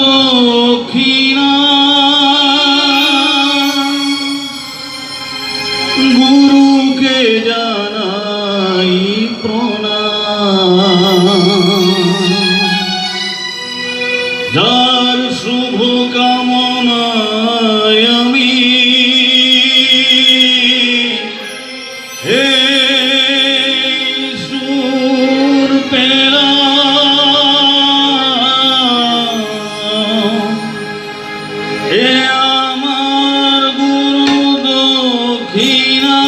দক্ষিণা গুরুকে জানাই প্রণাম। যার শুভ কামনায় আমি সুর পেলাম, এ আমার গুরু দক্ষিণা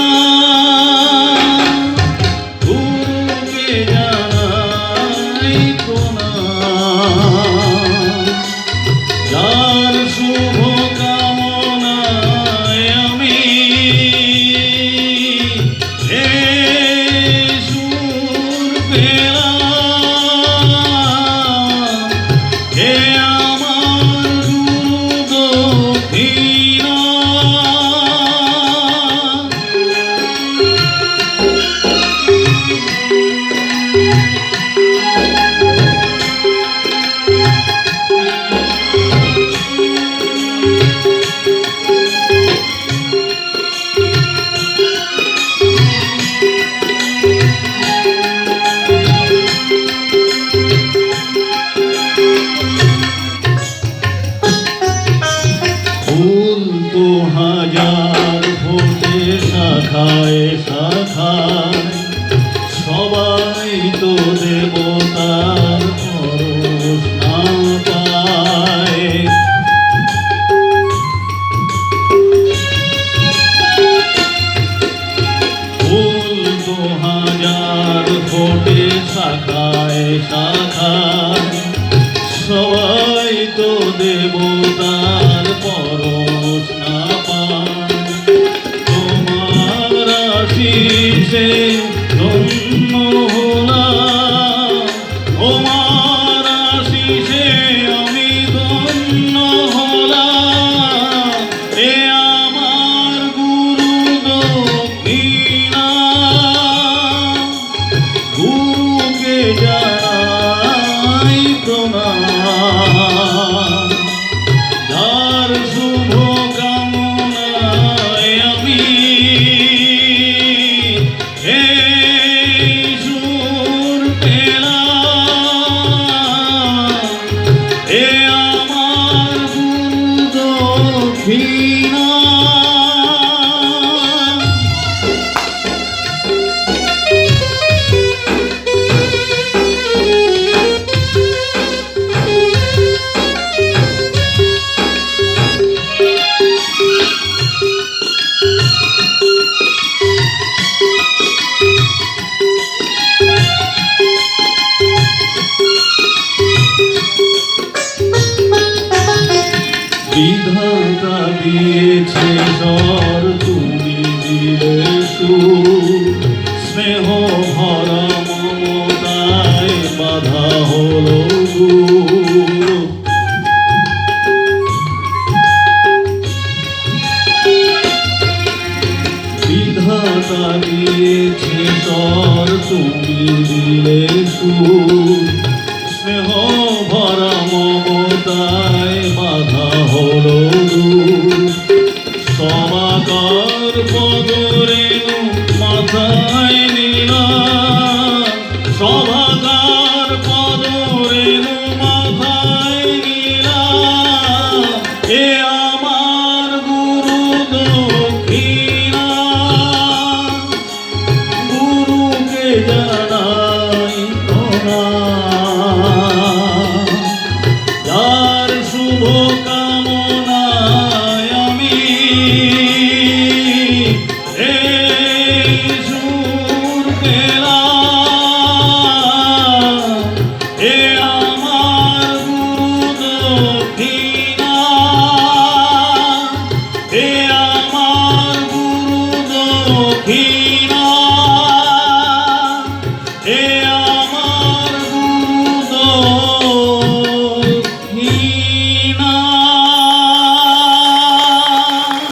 গুরুকে জানাই প্রণাম। যার শুভ কামনায় আমি সুর পেলাম, এ আমার গুরু দক্ষিণা। ফুল তো হাজার ফোটে শাখায় শাখায়, সবাই তো দেবতার পরশ না পায়। ফুল তো হাজার ফোটে শাখায় শাখায়, সবাই তো দেবতার পরশ না পায়। তোমার আশিসে ধন্য হলাম, তোমার আশিসে আমি ধন্য হলাম, এ আমার গুরু দক্ষিণা গুরুকে জানাই প্রণাম। যার শুভ কামনায় আমি সুর পেলাম, এ আমার গুরু দক্ষিণা। বিধাতা দিয়েছে স্বর, তুমি দিলে সুর, স্নেহ ভরা মমতায় বাধা হলো গুরু। বিধাতা দিয়েছে স্বর, তুমি দিলে সুর, স্নেহ ভরা মমতায় বাধা হলো দূর। সবাকার পদরেণু মাথায় নিলাম, সবাকার পদরেণু মাথায় নিলাম, এ আমার গুরু দক্ষিণা গুরুকে জানাই প্রণাম। যার শুভ কামনায় আমি সুর পেলাম, এ আমার গুরু দক্ষিণা, এ আমার গুরু দক্ষিণা।